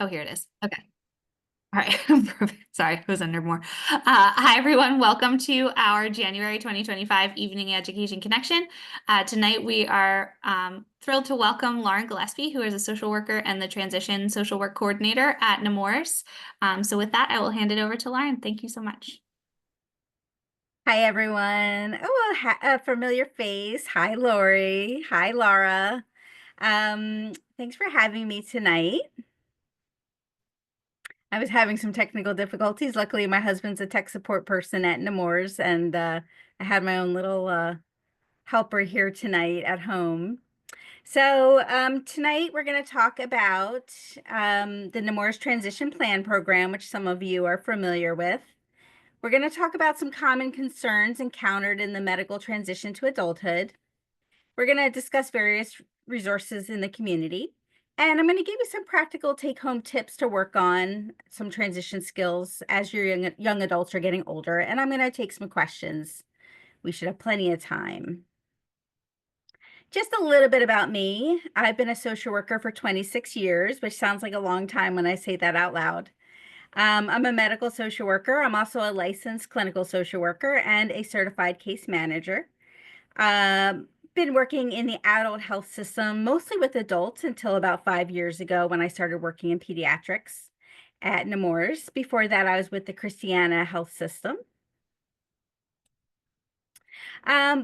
Oh, here it is. Okay. All right. Perfect. Sorry, it was under more. Hi, everyone. Welcome to our January 2025 Evening Education Connection. Tonight, we are thrilled to welcome Lauren Gillespie, who is a social worker and the Transition Social Work Coordinator at Nemours. So with that, I will hand it over to Lauren. Thank you so much. Hi, everyone. Oh, a familiar face. Hi, Lori. Hi, Laura. Thanks for having me tonight. I was having some technical difficulties. Luckily, my husband's a tech support person at Nemours, and I had my own little helper here tonight at home. So tonight we're going to talk about the Nemours Transition Plan Program, which some of you are familiar with. We're going to talk about some common concerns encountered in the medical transition to adulthood. We're going to discuss various resources in the community. And I'm going to give you some practical take-home tips to work on, some transition skills as your young adults are getting older. And I'm going to take some questions. We should have plenty of time. Just a little bit about me. I've been a social worker for 26 years, which sounds like a long time when I say that out loud. I'm a medical social worker. I'm also a licensed clinical social worker and a certified case manager. Been working in the adult health system, mostly with adults until about 5 years ago when I started working in pediatrics at Nemours. Before that, I was with the Christiana Health System.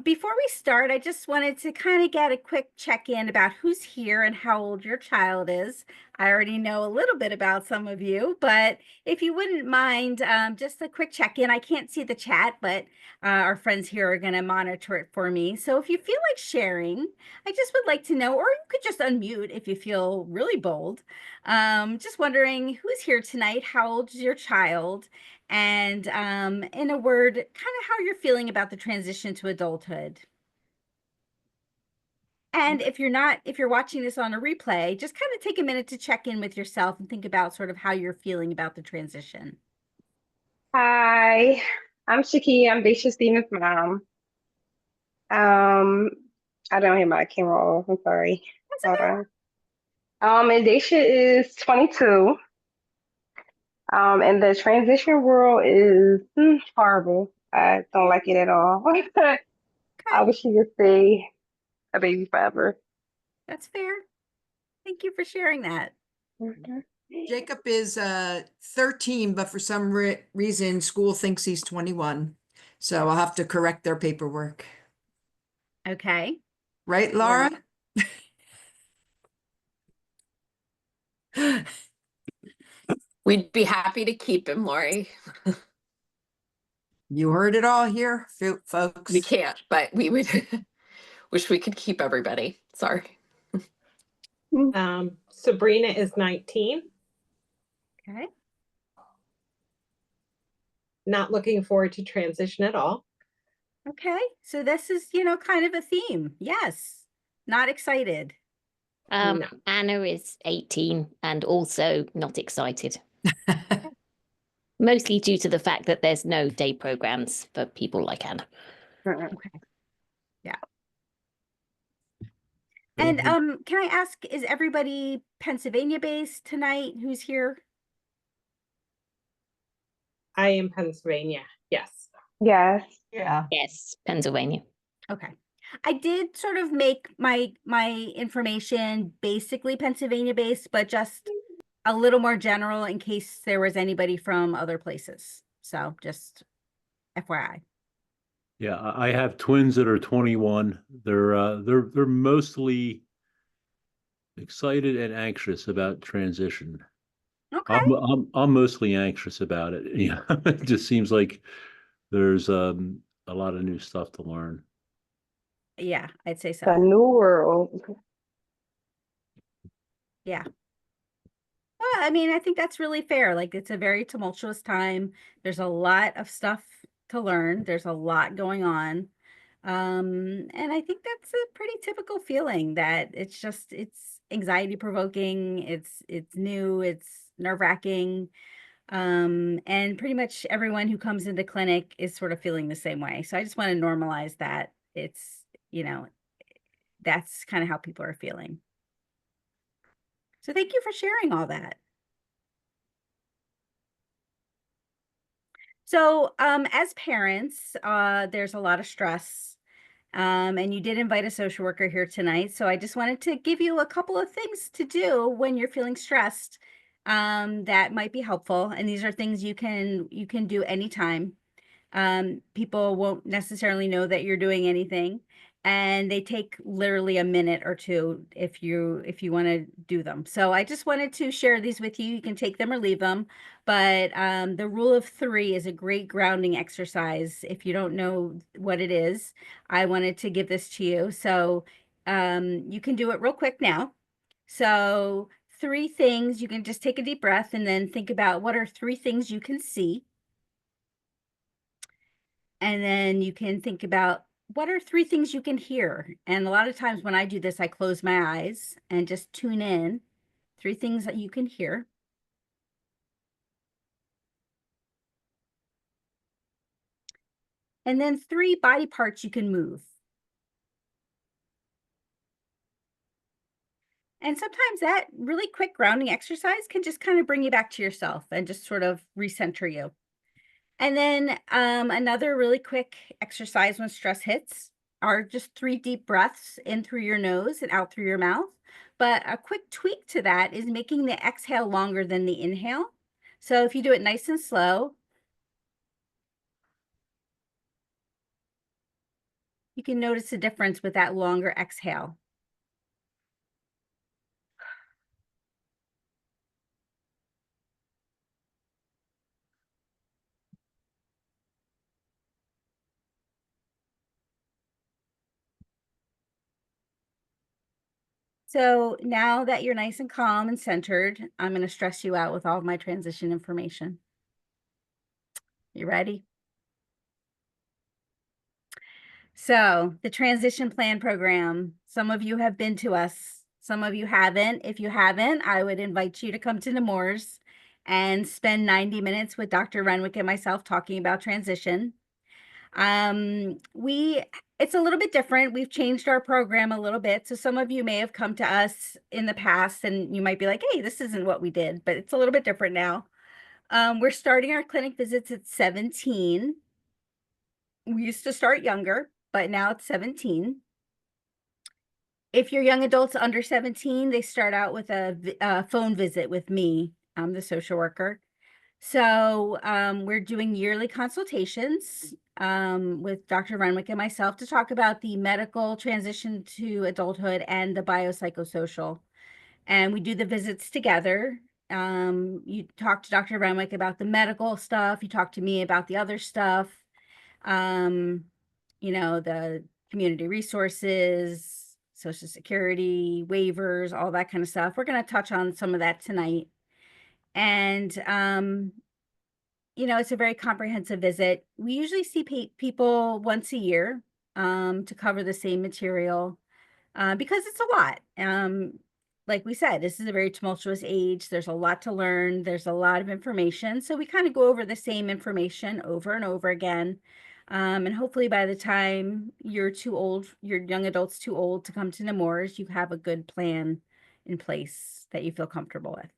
Before we start, I just wanted to kind of get a quick check-in about who's here and how old your child is. I already know a little bit about some of you, but if you wouldn't mind, just a quick check-in. I can't see the chat, but our friends here are going to monitor it for me. So if you feel like sharing, I just would like to know, or you could just unmute if you feel really bold. Just wondering who's here tonight, how old is your child? And in a word, kind of how you're feeling about the transition to adulthood. And if you're watching this on a replay, just kind of take a minute to check in with yourself and think about sort of how you're feeling about the transition. Hi, I'm Shaki. I'm Daisha Stevens' mom. I don't have my camera off. I'm sorry. That's Hold okay. on. And Daisha is 22. And the transition world is horrible. I don't like it at all. I Okay, wish she could stay a baby forever. that's fair. Thank you for sharing that. Mhm. Jacob is 13, but for some reason, school thinks he's 21. So I'll have to correct their paperwork. Okay. Right, Laura? We'd be happy to keep him, Lori. You heard it all here, folks. We can't, but we would wish we could keep everybody. Sorry. Sabrina is 19. Okay. Not looking forward to transition at all. Okay. So this is, kind of a theme. Yes. Not excited. No. Anna is 18 and also not excited. Mostly due to the fact that there's no day programs for people like Anna. Okay. Yeah. And can I ask, is everybody Pennsylvania based tonight? Who's here? I am Pennsylvania. Yes. Yes. Yeah. Yes, Pennsylvania. Okay. I did sort of make my information basically Pennsylvania based, but just a little more general in case there was anybody from other places. So just FYI. Yeah, I have twins that are 21. They're mostly excited and anxious about transition. Okay. I'm mostly anxious about it. Yeah, it just seems like there's a lot of new stuff to learn. Yeah, I'd say The so. new world. Yeah. Well, I mean, I think that's really fair. Like, it's a very tumultuous time. There's a lot of stuff to learn. There's a lot going on. And I think that's a pretty typical feeling that it's anxiety provoking, it's new, it's nerve-wracking. And pretty much everyone who comes into clinic is sort of feeling the same way. So I just want to normalize that. It's, that's kind of how people are feeling. So thank you for sharing all that. So, as parents, there's a lot of stress. And you did invite a social worker here tonight. So I just wanted to give you a couple of things to do when you're feeling stressed, that might be helpful. And these are things you can do anytime. People won't necessarily know that you're doing anything, and they take literally a minute or two if you want to do them. So I just wanted to share these with you. You can take them or leave them, but the rule of three is a great grounding exercise. If you don't know what it is, I wanted to give this to you. So you can do it real quick now. So three things, you can just take a deep breath and then think about what are three things you can see. And then you can think about what are three things you can hear. And a lot of times when I do this, I close my eyes and just tune in. Three things that you can hear. And then three body parts you can move. And sometimes that really quick grounding exercise can just kind of bring you back to yourself and just sort of recenter you. And then another really quick exercise when stress hits are just 3 deep breaths in through your nose and out through your mouth. But a quick tweak to that is making the exhale longer than the inhale. So if you do it nice and slow, you can notice the difference with that longer exhale. So now that you're nice and calm and centered, I'm going to stress you out with all of my transition information. You ready? So the transition plan program, some of you have been to us, some of you haven't. If you haven't, I would invite you to come to Nemours and spend 90 minutes with Dr. Renwick and myself talking about transition. It's a little bit different. We've changed our program a little bit. So some of you may have come to us in the past and you might be like, hey, this isn't what we did, but it's a little bit different now. We're starting our clinic visits at 17. We used to start younger, but now it's 17. If you're young adults under 17, they start out with a phone visit with me, the social worker. So we're doing yearly consultations with Dr. Renwick and myself to talk about the medical transition to adulthood and the biopsychosocial. And we do the visits together. You talk to Dr. Renwick about the medical stuff. You talk to me about the other stuff. The community resources, Social Security, waivers, all that kind of stuff. We're going to touch on some of that tonight. And, it's a very comprehensive visit. We usually see people once a year to cover the same material because it's a lot. Like we said, this is a very tumultuous age. There's a lot to learn. There's a lot of information. So we kind of go over the same information over and over again. And hopefully by the time you're too old, your young adult's too old to come to Nemours, you have a good plan in place that you feel comfortable with.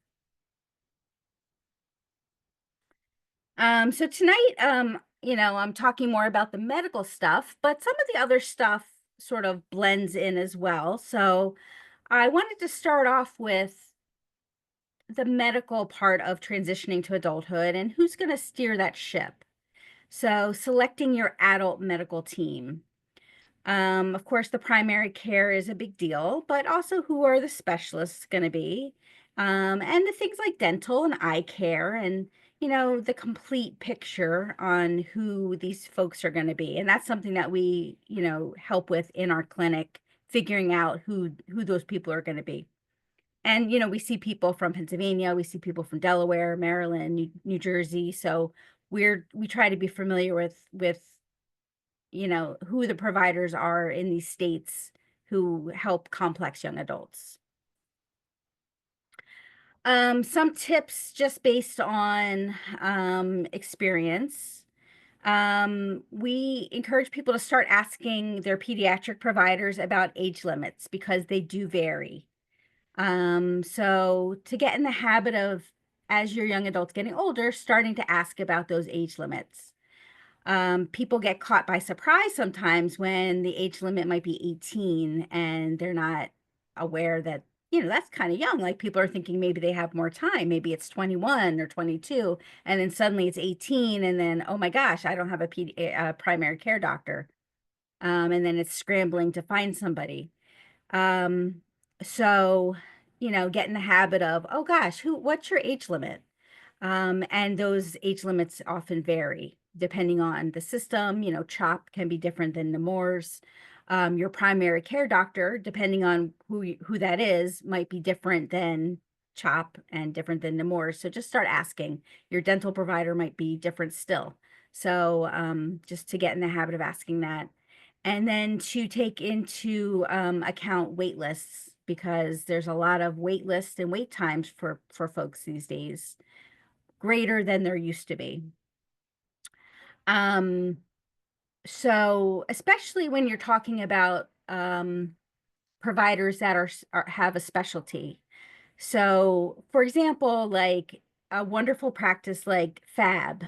So tonight, I'm talking more about the medical stuff, but some of the other stuff sort of blends in as well. So I wanted to start off with the medical part of transitioning to adulthood and who's going to steer that ship. So selecting your adult medical team. Of course, the primary care is a big deal, but also who are the specialists going to be? And the things like dental and eye care and, the complete picture on who these folks are going to be. And that's something that we, help with in our clinic, figuring out who those people are going to be. And, we see people from Pennsylvania, we see people from Delaware, Maryland, New Jersey. So we try to be familiar with who the providers are in these states who help complex young adults. Some tips just based on experience. We encourage people to start asking their pediatric providers about age limits because they do vary. So to get in the habit of as your young adults getting older, starting to ask about those age limits. People get caught by surprise sometimes when the age limit might be 18 and they're not aware that, that's kind of young. Like people are thinking maybe they have more time. Maybe it's 21 or 22, and then suddenly it's 18, and then, oh my gosh, I don't have a primary care doctor. And then it's scrambling to find somebody. So, get in the habit of, oh gosh, what's your age limit? And those age limits often vary depending on the system. CHOP can be different than Nemours. Your primary care doctor, depending on who that is, might be different than CHOP and different than Nemours. So just start asking. Your dental provider might be different still. So just to get in the habit of asking that. And then to take into account wait lists, because there's a lot of wait lists and wait times for folks these days, greater than there used to be. So especially when you're talking about providers that have a specialty. So for example, like a wonderful practice like FAB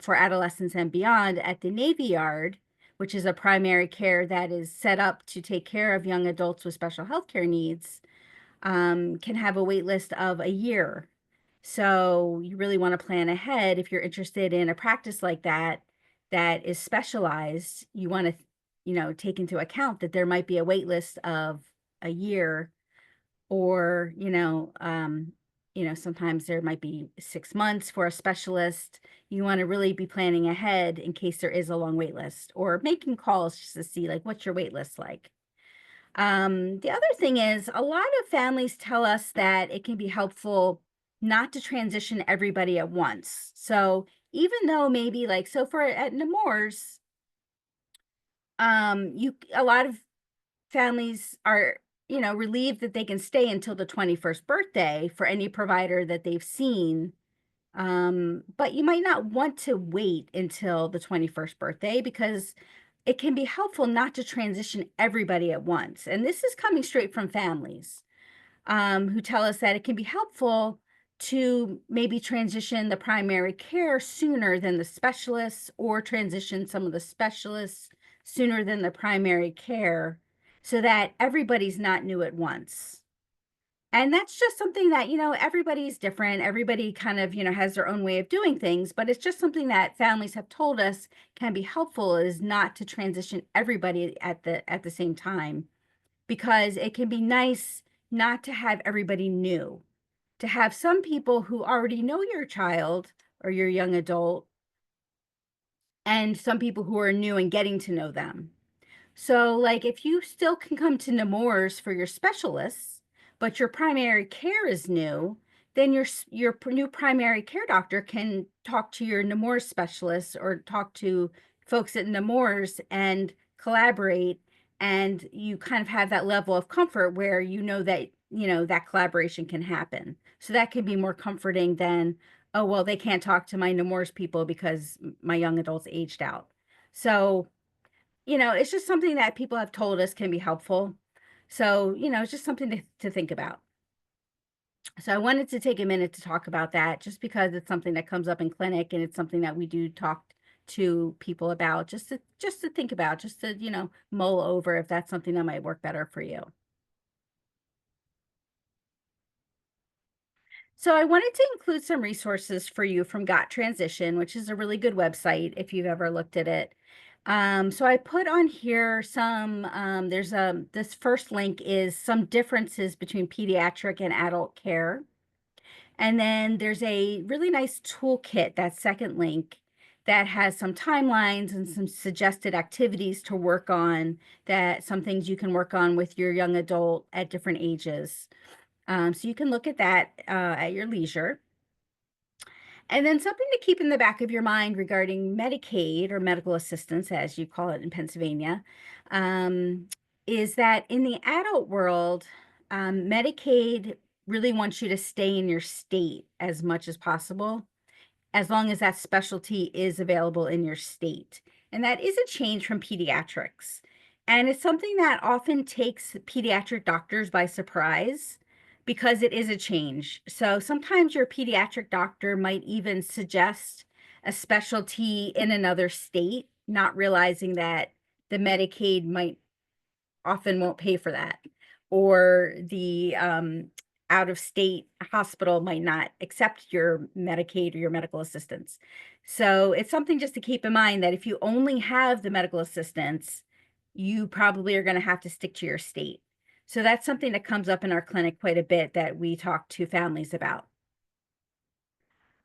for adolescents and beyond at the Navy Yard, which is a primary care that is set up to take care of young adults with special healthcare needs, can have a wait list of a year. So you really want to plan ahead if you're interested in a practice like that that is specialized. You want to, take into account that there might be a wait list of a year, or sometimes there might be 6 months for a specialist. You want to really be planning ahead in case there is a long wait list, or making calls just to see like what's your wait list like. The other thing is, a lot of families tell us that it can be helpful not to transition everybody at once. So even though maybe like, so for at Nemours, a lot of families are, relieved that they can stay until the 21st birthday for any provider that they've seen. But you might not want to wait until the 21st birthday, because it can be helpful not to transition everybody at once. And this is coming straight from families who tell us that it can be helpful to maybe transition the primary care sooner than the specialists, or transition some of the specialists sooner than the primary care, so that everybody's not new at once. And that's just something that, everybody's different. Everybody kind of, has their own way of doing things, but it's just something that families have told us can be helpful, is not to transition everybody at the same time, because it can be nice not to have everybody new, to have some people who already know your child or your young adult, and some people who are new and getting to know them. So like if you still can come to Nemours for your specialists, but your primary care is new, then your new primary care doctor can talk to your Nemours specialists, or talk to folks at Nemours and collaborate, and you kind of have that level of comfort where that that collaboration can happen. So that can be more comforting than, oh well, they can't talk to my Nemours people because my young adults aged out. So it's just something that people have told us can be helpful. So, it's just something to think about. So I wanted to take a minute to talk about that, just because it's something that comes up in clinic, and it's something that we do talk to people about, just to think about, just to, mull over if that's something that might work better for you. So I wanted to include some resources for you from Got Transition, which is a really good website if you've ever looked at it. So I put on here some, this first link is some differences between pediatric and adult care. And then there's a really nice toolkit, that second link, that has some timelines and some suggested activities to work on, some things you can work on with your young adult at different ages. So you can look at that at your leisure. And then something to keep in the back of your mind regarding Medicaid, or medical assistance, as you call it in Pennsylvania, is that in the adult world, Medicaid really wants you to stay in your state as much as possible, as long as that specialty is available in your state. And that is a change from pediatrics. And it's something that often takes pediatric doctors by surprise, because it is a change. So sometimes your pediatric doctor might even suggest a specialty in another state, not realizing that the Medicaid might often won't pay for that, or the out of state hospital might not accept your Medicaid or your medical assistance. So it's something just to keep in mind that if you only have the medical assistance, you probably are going to have to stick to your state. So that's something that comes up in our clinic quite a bit that we talk to families about.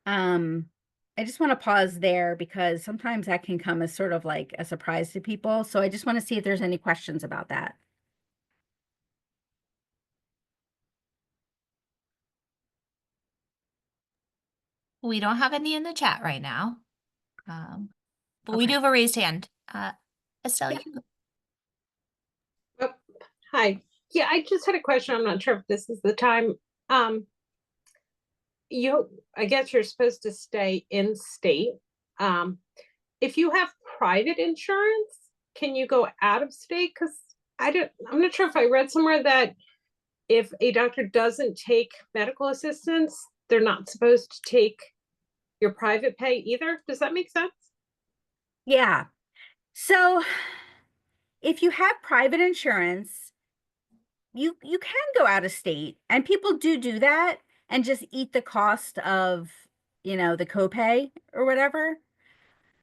I just want to pause there because sometimes that can come as sort of like a surprise to people. So I just want to see if there's any questions about that. We don't have any in the chat right now. But we Okay. do have a raised hand. Estelle, Yeah. Oh, hi. Yeah, I just had a question. I'm not sure if this is the time. I guess you're supposed to stay in state. If you have private insurance, can you go out of state? Because I'm not sure if I read somewhere that if a doctor doesn't take medical assistance, they're not supposed to take your private pay either. Does that make sense? Yeah. So if you have private insurance, you can go out of state, and people do that and just eat the cost of, the copay or whatever.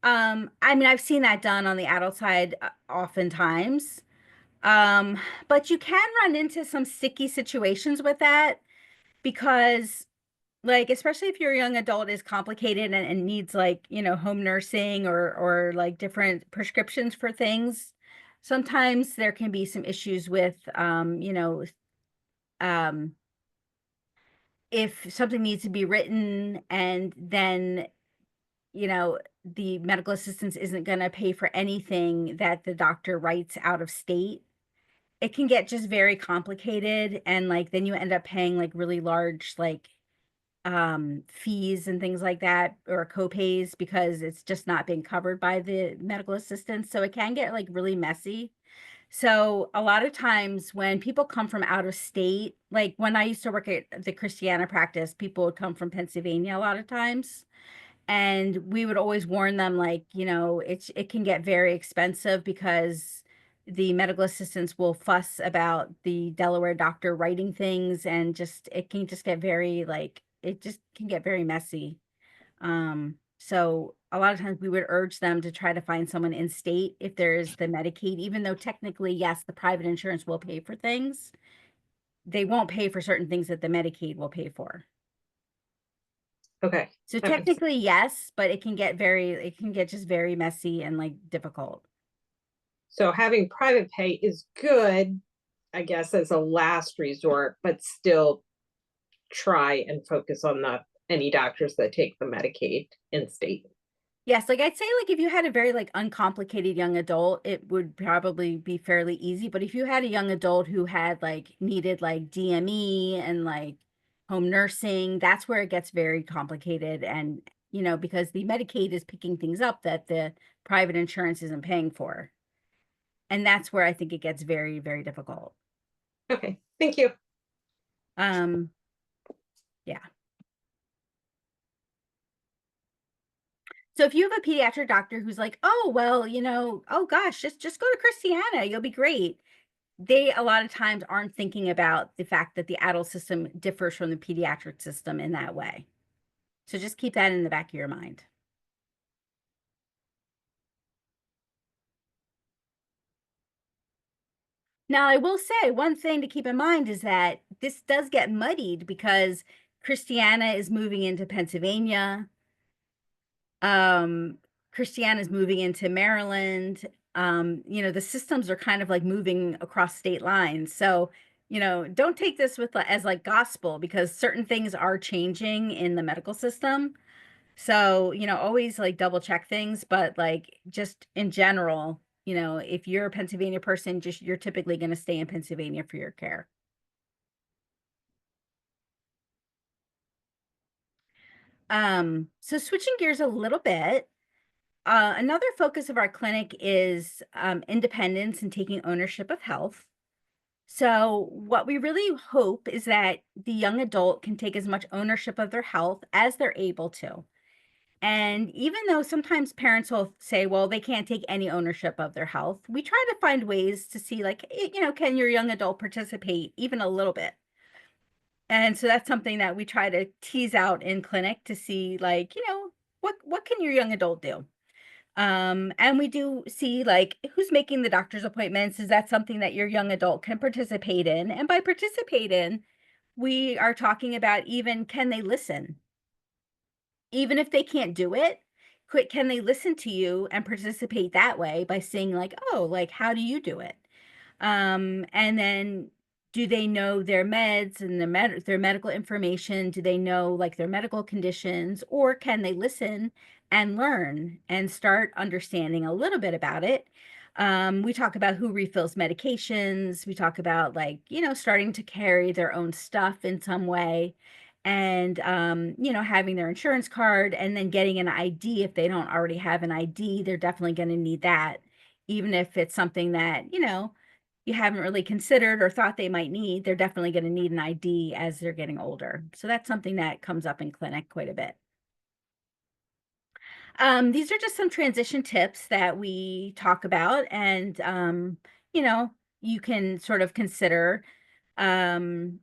I mean, I've seen that done on the adult side oftentimes. But you can run into some sticky situations with that because, like, especially if your young adult is complicated and needs, like, home nursing or like different prescriptions for things, sometimes there can be some issues with um if something needs to be written and then the medical assistance isn't going to pay for anything that the doctor writes out of state. It can get just very complicated, and like then you end up paying like really large like fees and things like that, or co-pays, because it's just not being covered by the medical assistance. So it can get like really messy. So a lot of times when people come from out of state, like when I used to work at the Christiana practice, people would come from Pennsylvania a lot of times. And we would always warn them, like, it can get very expensive because the medical assistants will fuss about the Delaware doctor writing things, and just it can just get very like it just can get very messy. So a lot of times we would urge them to try to find someone in state if there's the Medicaid, even though technically, yes, the private insurance will pay for things. They won't pay for certain things that the Medicaid will pay for. Okay. So that makes sense. technically, yes, but it can get just very messy and like difficult. So having private pay is good, I guess, as a last resort, but still try and focus on any doctors that take the Medicaid in state. Yes, like I'd say, like if you had a very like uncomplicated young adult, it would probably be fairly easy. But if you had a young adult who had like needed like DME and like home nursing, that's where it gets very complicated. And because the Medicaid is picking things up that the private insurance isn't paying for. And that's where I think it gets very, very difficult. Okay, thank you. Yeah. So if you have a pediatric doctor who's like, oh, well, oh gosh, just go to Christiana, you'll be great. They a lot of times aren't thinking about the fact that the adult system differs from the pediatric system in that way. So just keep that in the back of your mind. Now, I will say one thing to keep in mind is that this does get muddied because Christiana is moving into Pennsylvania. Christiana is moving into Maryland. The systems are kind of like moving across state lines. So, don't take this as like gospel, because certain things are changing in the medical system. So, always like double check things, but like just in general, if you're a Pennsylvania person, you're typically going to stay in Pennsylvania for your care. So switching gears a little bit, another focus of our clinic is independence and taking ownership of health. So what we really hope is that the young adult can take as much ownership of their health as they're able to. And even though sometimes parents will say, well, they can't take any ownership of their health, we try to find ways to see, like, can your young adult participate even a little bit? And so that's something that we try to tease out in clinic to see, like, what can your young adult do? And we do see, like, who's making the doctor's appointments. Is that something that your young adult can participate in? And by participate in, we are talking about, even can they listen? Even if they can't do it, can they listen to you and participate that way by saying, like, oh, like, how do you do it? And then, do they know their meds and their medical information? Do they know, like, their medical conditions, or can they listen and learn and start understanding a little bit about it? We talk about who refills medications. We talk about, like, starting to carry their own stuff in some way, and having their insurance card, and then getting an ID. If they don't already have an ID, they're definitely going to need that, even if it's something that you haven't really considered or thought they might need. They're definitely going to need an ID as they're getting older. So that's something that comes up in clinic quite a bit. These are just some transition tips that we talk about, and you can sort of consider. Um,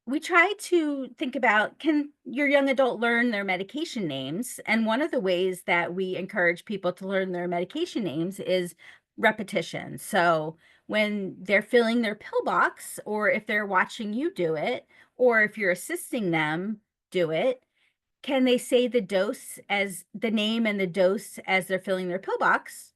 we try to think about, can your young adult learn their medication names? And one of the ways that we encourage people to learn their medication names is repetition. So when they're filling their pill box, or if they're watching you do it, or if you're assisting them do it, can they say the dose, as the name and the dose, as they're filling their pill box?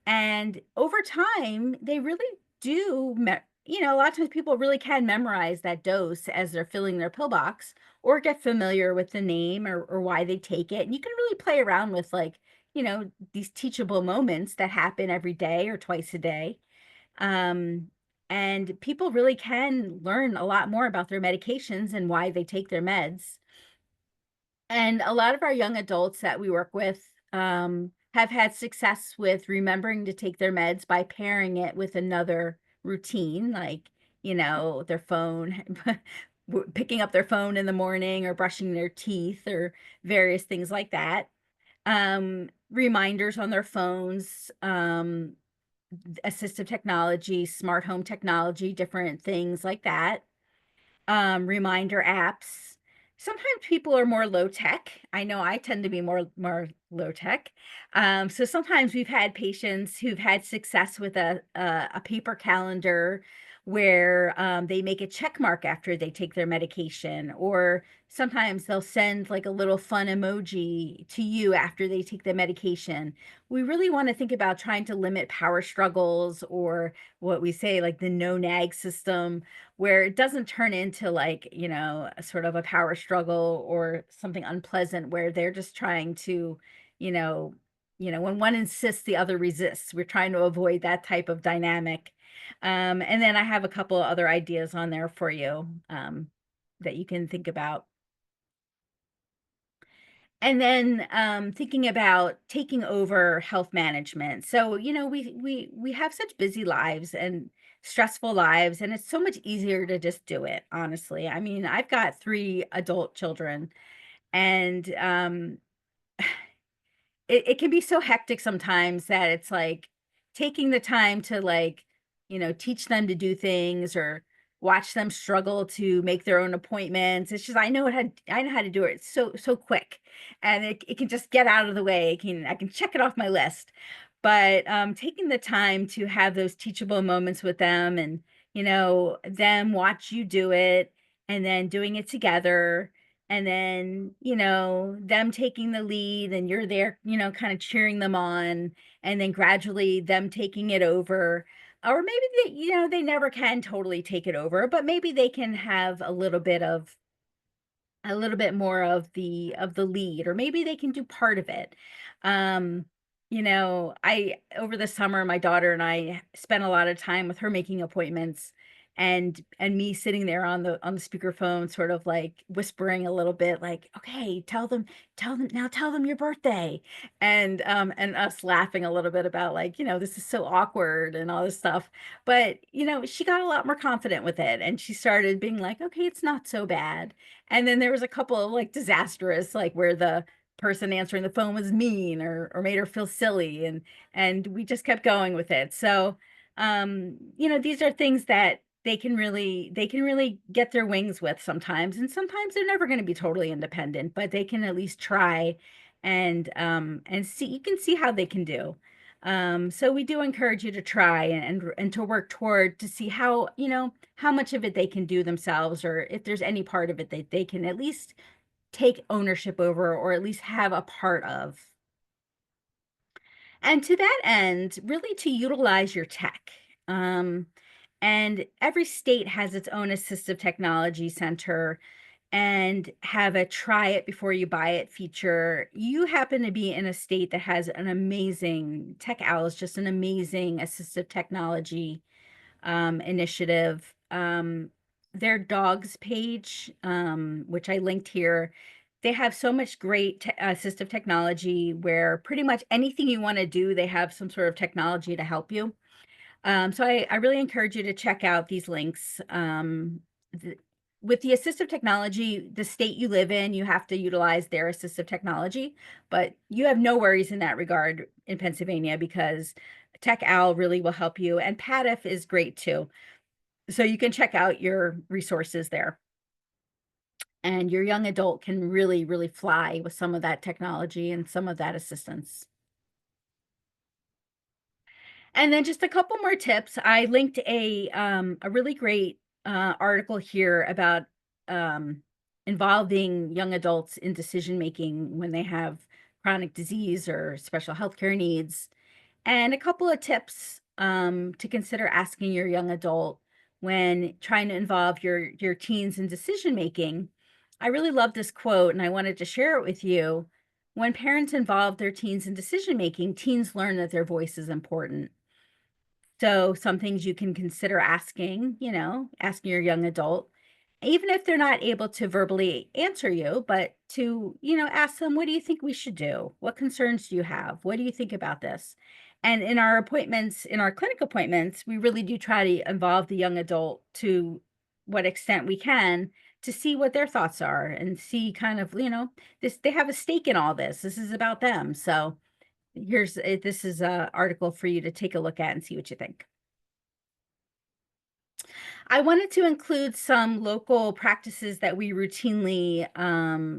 And over time, they really do, a lot of times people really can memorize that dose as they're filling their pill box, or get familiar with the name, or why they take it. And you can really play around with, like, these teachable moments that happen every day or twice a day. Um, and people really can learn a lot more about their medications and why they take their meds. And a lot of our young adults that we work with have had success with remembering to take their meds by pairing it with another routine, like, their phone, picking up their phone in the morning, or brushing their teeth, or various things like that. Reminders on their phones, assistive technology, smart home technology, different things like that. Reminder apps. Sometimes people are more low tech. I know I tend to be more low tech. So sometimes we've had patients who've had success with a paper calendar, where they make a check mark after they take their medication, or sometimes they'll send, like, a little fun emoji to you after they take the medication. We really want to think about trying to limit power struggles, or what we say, like, the no nag system, where it doesn't turn into, like, a sort of a power struggle or something unpleasant, where they're just trying to, you know, when one insists, the other resists. We're trying to avoid that type of dynamic. And then I have a couple of other ideas on there for you, that you can think about. And then, thinking about taking over health management. So, we have such busy lives and stressful lives, and it's so much easier to just do it, honestly. I mean, I've got 3 adult children, and it can be so hectic sometimes that it's like taking the time to, like, teach them to do things, or watch them struggle to make their own appointments. It's just, I know how to do it so quick, and it can just get out of the way. I can check it off my list. But taking the time to have those teachable moments with them, and them watch you do it, and then doing it together, and then them taking the lead, and you're there, kind of cheering them on, and then gradually them taking it over. Or maybe they never can totally take it over, but maybe they can have a little bit more of the lead, or maybe they can do part of it. um I over the summer, my daughter and I spent a lot of time with her making appointments, and me sitting there on the speakerphone, sort of like whispering a little bit, like, okay, tell them your birthday. And us laughing a little bit about, like, this is so awkward and all this stuff. But she got a lot more confident with it, and she started being like, okay, it's not so bad. And then there was a couple of like disastrous, like where the person answering the phone was mean or made her feel silly, and we just kept going with it. So these are things that they can really get their wings with sometimes, and sometimes they're never going to be totally independent, but they can at least try and see, you can see how they can do. So we do encourage you to try and to work toward to see how much of it they can do themselves, or if there's any part of it that they can at least take ownership over, or at least have a part of. And to that end, really to utilize your tech. And every state has its own assistive technology center and have a try it before you buy it feature. You happen to be in a state that has an amazing Tech Owl is just an amazing assistive technology initiative. Their dogs page, which I linked here, they have so much great assistive technology where pretty much anything you want to do, they have some sort of technology to help you. So I really encourage you to check out these links. With the assistive technology, the state you live in, you have to utilize their assistive technology, but you have no worries in that regard in Pennsylvania, because Tech Owl really will help you, and PADIF is great too. So you can check out your resources there. And your young adult can really, really fly with some of that technology and some of that assistance. And then just a couple more tips. I linked a really great article here about involving young adults in decision making when they have chronic disease or special healthcare needs, and a couple of tips to consider asking your young adult when trying to involve your teens in decision making. I really love this quote, and I wanted to share it with you. When parents involve their teens in decision making, teens learn that their voice is important. So some things you can consider asking, asking your young adult, even if they're not able to verbally answer you, but to, ask them, what do you think we should do? What concerns do you have? What do you think about this? And in our appointments, in our clinic appointments, we really do try to involve the young adult to what extent we can, to see what their thoughts are and see kind of, they have a stake in all this. This is about them. So this is a article for you to take a look at and see what you think. I wanted to include some local practices that we routinely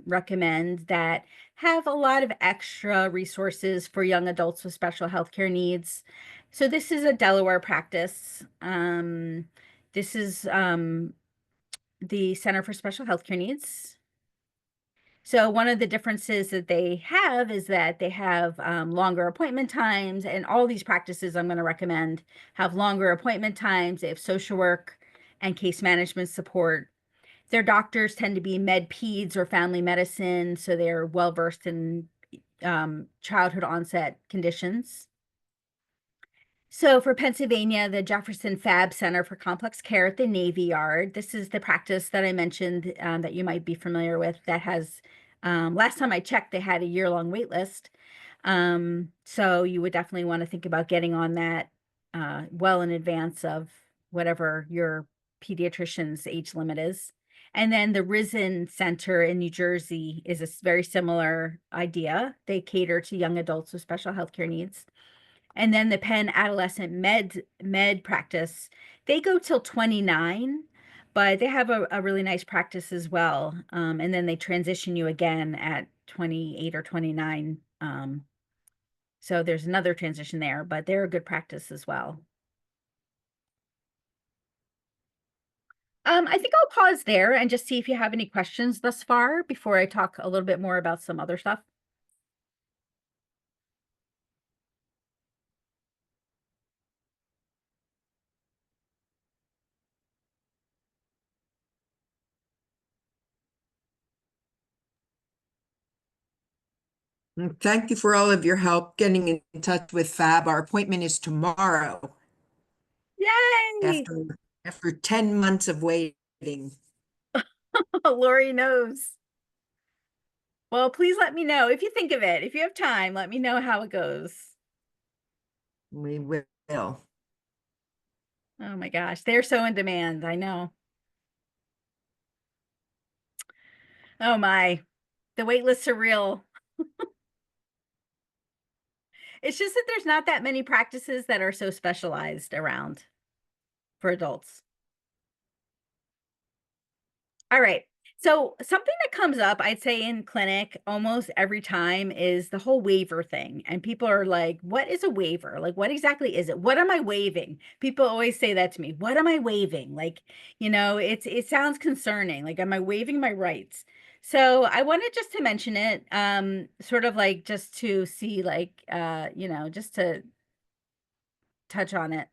recommend that have a lot of extra resources for young adults with special healthcare needs. So this is a Delaware practice. This is the Center for Special Healthcare Needs. So one of the differences that they have is that they have longer appointment times, and all these practices I'm going to recommend have longer appointment times. They have social work and case management support. Their doctors tend to be med peds or family medicine, so they're well versed in childhood onset conditions. So for Pennsylvania, the Jefferson Fab Center for Complex Care at the Navy Yard, this is the practice that I mentioned that you might be familiar with, that has, last time I checked, they had a year-long wait list. So you would definitely want to think about getting on that well in advance of whatever your pediatrician's age limit is. And then the Risen Center in New Jersey is a very similar idea. They cater to young adults with special healthcare needs. And then the Penn Adolescent Med practice, they go till 29, but they have a really nice practice as well. And then they transition you again at 28 or 29. So there's another transition there, but they're a good practice as well. I think I'll pause there and just see if you have any questions thus far before I talk a little bit more about some other stuff. Thank you for all of your help getting in touch with Fab. Our appointment is tomorrow. Yay! After After 10 months of waiting. Lori knows. Well, please let me know if you think of it. If you have time, let me know how it goes. We will. Oh my gosh, they're so in demand. I know. Oh my, the wait lists are real. It's just that there's not that many practices that are so specialized around for adults. All right. So something that comes up, I'd say in clinic almost every time is the whole waiver thing. And people are like, what is a waiver? Like, what exactly is it? What am I waiving? People always say that to me. What am I waiving? Like, it sounds concerning. Like, am I waiving my rights? So I wanted just to mention it, sort of like just to see like, just to touch on it.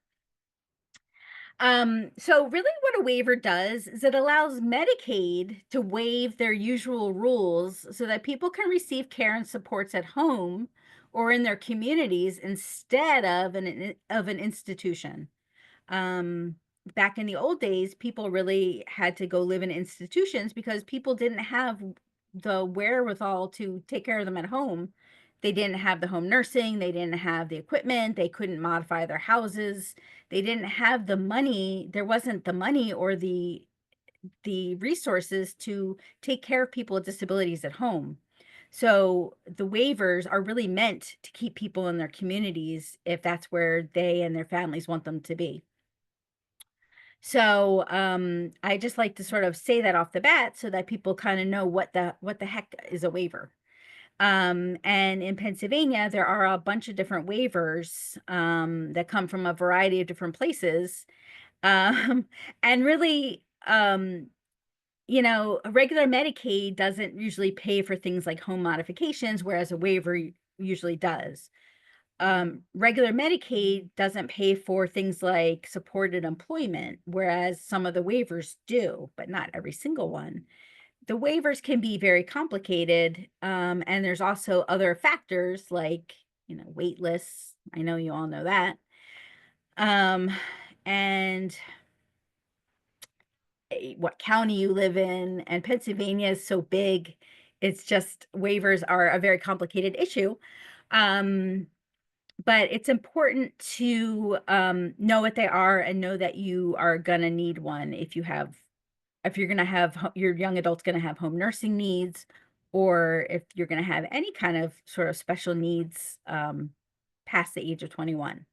So really what a waiver does is it allows Medicaid to waive their usual rules so that people can receive care and supports at home or in their communities instead of an institution. Back in the old days, people really had to go live in institutions because people didn't have the wherewithal to take care of them at home. They didn't have the home nursing, they didn't have the equipment, they couldn't modify their houses, they didn't have the money, there wasn't the money or the resources to take care of people with disabilities at home. So the waivers are really meant to keep people in their communities if that's where they and their families want them to be. So I just like to sort of say that off the bat so that people kind of know what the heck is a waiver. And in Pennsylvania, there are a bunch of different waivers that come from a variety of different places. And really, regular Medicaid doesn't usually pay for things like home modifications, whereas a waiver usually does. Regular Medicaid doesn't pay for things like supported employment, whereas some of the waivers do, but not every single one. The waivers can be very complicated, and there's also other factors like, wait lists. I know you all know that. And what county you live in, and Pennsylvania is so big, it's just waivers are a very complicated issue. But it's important to know what they are and know that you are gonna need one if you're gonna have your young adult's gonna have home nursing needs, or if you're gonna have any kind of sort of special needs past the age of 21.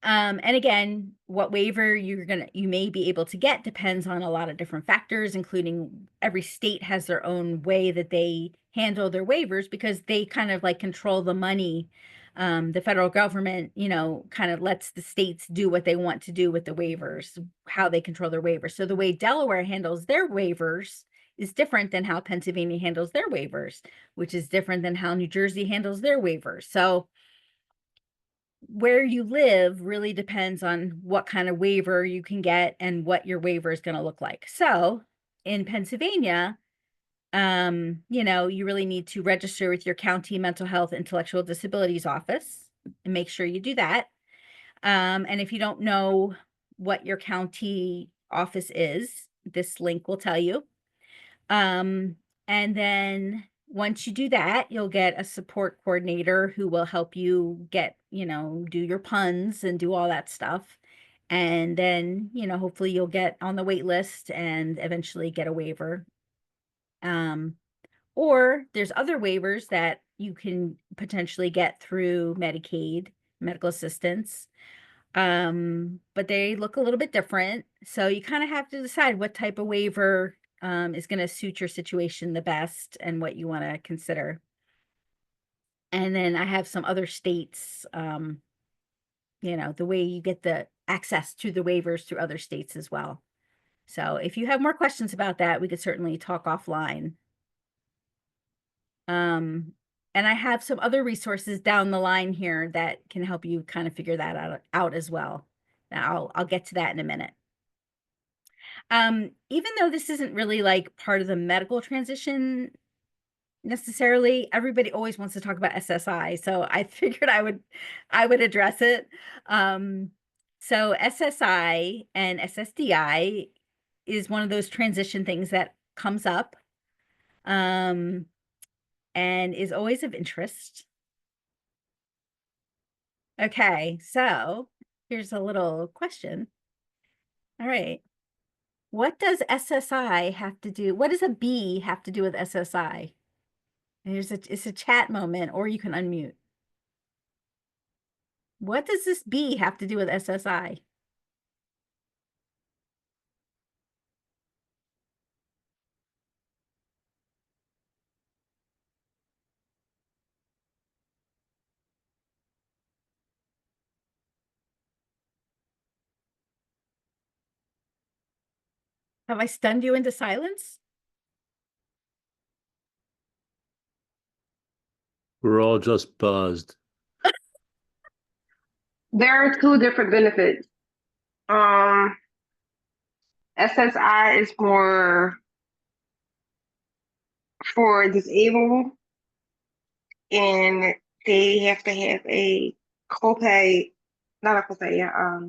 And again, what waiver you may be able to get depends on a lot of different factors, including every state has their own way that they handle their waivers because they kind of like control the money. The federal government, kind of lets the states do what they want to do with the waivers, how they control their waivers. So the way Delaware handles their waivers is different than how Pennsylvania handles their waivers, which is different than how New Jersey handles their waivers. So where you live really depends on what kind of waiver you can get and what your waiver is going to look like. So in Pennsylvania, you really need to register with your county mental health intellectual disabilities office and make sure you do that. And if you don't know what your county office is, this link will tell you. And then once you do that, you'll get a support coordinator who will help you get, do your puns and do all that stuff. And then, hopefully you'll get on the wait list and eventually get a waiver. Or there's other waivers that you can potentially get through Medicaid, medical assistance. But they look a little bit different. So you kind of have to decide what type of waiver is going to suit your situation the best and what you want to consider. And then I have some other states, the way you get the access to the waivers through other states as well. So if you have more questions about that, we could certainly talk offline. And I have some other resources down the line here that can help you kind of figure that out as well. Now I'll get to that in a minute. Even though this isn't really like part of the medical transition necessarily, everybody always wants to talk about SSI. So I figured I would address it. So SSI and SSDI is one of those transition things that comes up and is always of interest. Okay, so here's a little question. All right. What does SSI have to do? What does a B have to do with SSI? And it's a chat moment, or you can unmute. What does this B have to do with SSI? Have I stunned you into silence? We're all just buzzed. There are two different benefits. SSI is more for disabled, and they have to have a copay, not a copay, yeah,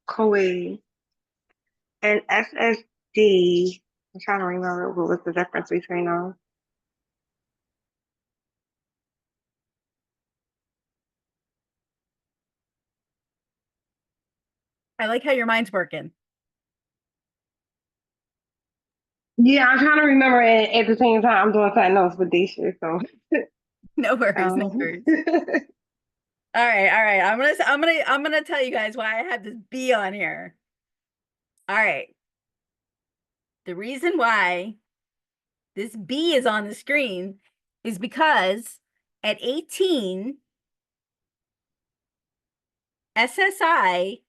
co-aid. And SSD, I'm trying to remember what was the difference between those. I like how your mind's working. Yeah, I'm trying to remember, and at the same time, I'm doing something else with Daisha, so. No worries, no worries. All right. I'm gonna tell you guys why I have this B on here. All right. The reason why this B is on the screen is because at 18, SSI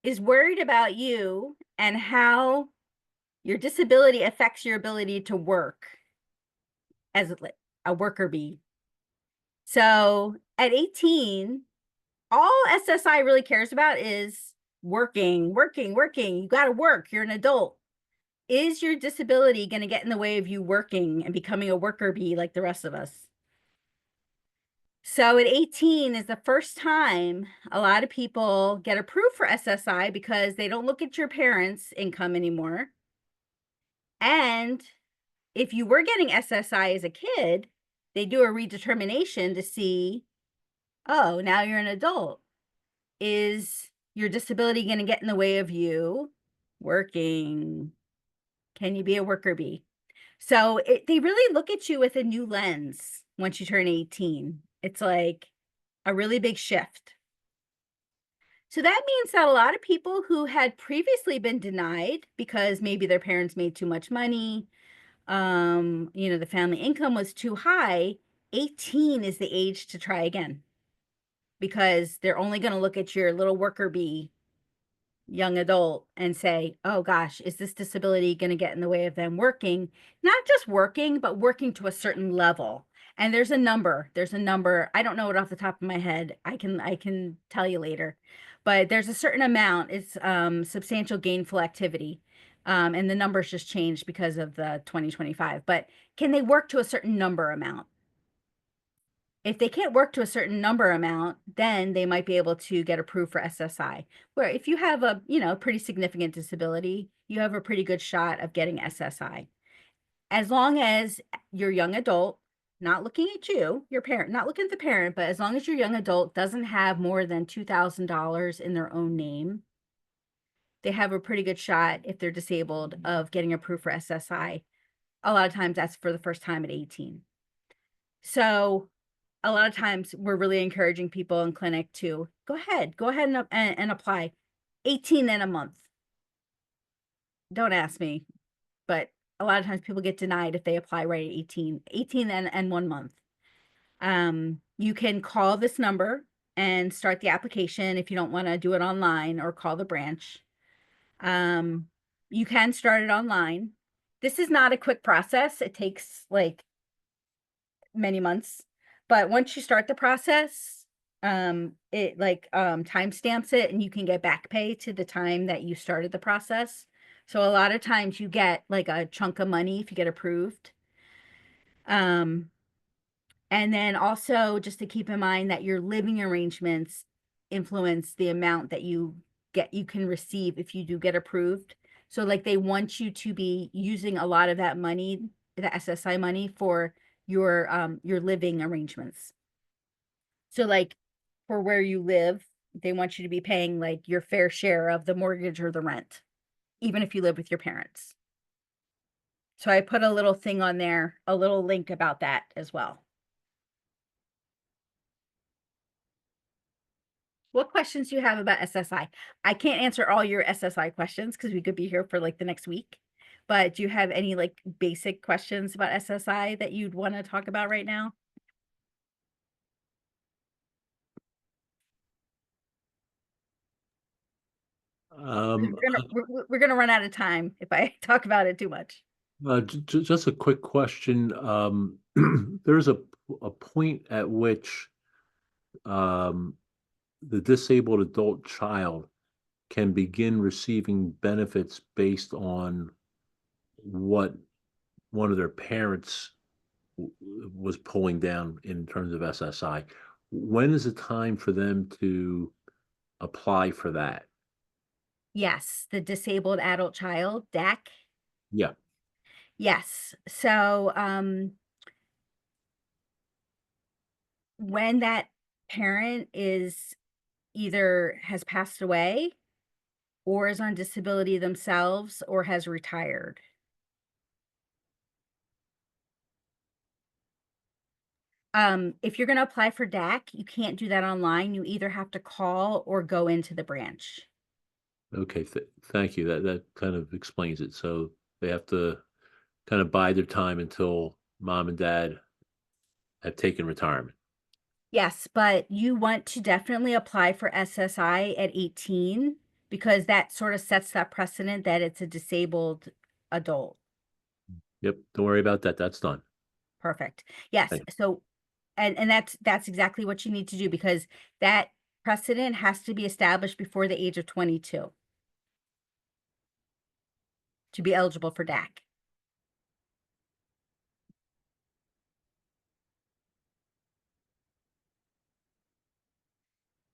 is worried about you and how your disability affects your ability to work as a worker bee. So at 18, all SSI really cares about is working. You got to work. You're an adult. Is your disability going to get in the way of you working and becoming a worker bee like the rest of us? So at 18 is the first time a lot of people get approved for SSI because they don't look at your parents' income anymore. And if you were getting SSI as a kid, they do a redetermination to see, oh, now you're an adult. Is your disability going to get in the way of you working? Can you be a worker bee? So they really look at you with a new lens once you turn 18. It's like a really big shift. So that means that a lot of people who had previously been denied because maybe their parents made too much money, the family income was too high, 18 is the age to try again because they're only going to look at your little worker bee young adult and say, oh gosh, is this disability going to get in the way of them working? Not just working, but working to a certain level. And there's a number. I don't know it off the top of my head. I can tell you later. But there's a certain amount. It's substantial gainful activity. And the numbers just changed because of the 2025. But can they work to a certain number amount? If they can't work to a certain number amount, then they might be able to get approved for SSI. Where if you have a, pretty significant disability, you have a pretty good shot of getting SSI. As long as your young adult, not looking at you, your parent, not looking at the parent, but as long as your young adult doesn't have more than $2,000 in their own name, they have a pretty good shot, if they're disabled, of getting approved for SSI. A lot of times that's for the first time at 18. So a lot of times we're really encouraging people in clinic to go ahead and apply 18 in a month. Don't ask me, but a lot of times people get denied if they apply right at 18 and 1 month. You can call this number and start the application if you don't want to do it online, or call the branch. You can start it online. This is not a quick process. It takes like many months. But once you start the process, it timestamps it, and you can get back pay to the time that you started the process. So a lot of times you get like a chunk of money if you get approved. And then also just to keep in mind that your living arrangements influence the amount that you can receive if you do get approved. So like they want you to be using a lot of that money, the SSI money, for your living arrangements. So like for where you live, they want you to be paying like your fair share of the mortgage or the rent, even if you live with your parents. So I put a little thing on there, a little link about that as well. What questions do you have about SSI? I can't answer all your SSI questions because we could be here for like the next week. But do you have any like basic questions about SSI that you'd want to talk about right now? We're gonna run out of time if I talk about it too much. Just a quick question. There's a point at which the disabled adult child can begin receiving benefits based on what one of their parents was pulling down in terms of SSI. When is the time for them to apply for that? Yes, the disabled adult child, DAC. Yeah. Yes. So when that parent is either has passed away or is on disability themselves or has retired. If you're going to apply for DAC, you can't do that online. You either have to call or go into the branch. Okay, thank you. That kind of explains it. So they have to kind of bide their time until mom and dad have taken retirement. Yes, but you want to definitely apply for SSI at 18 because that sort of sets that precedent that it's a disabled adult. Yep, don't worry about that. That's done. Perfect. Yes. Thank you. So, and that's exactly what you need to do because that precedent has to be established before the age of 22 to be eligible for DAC.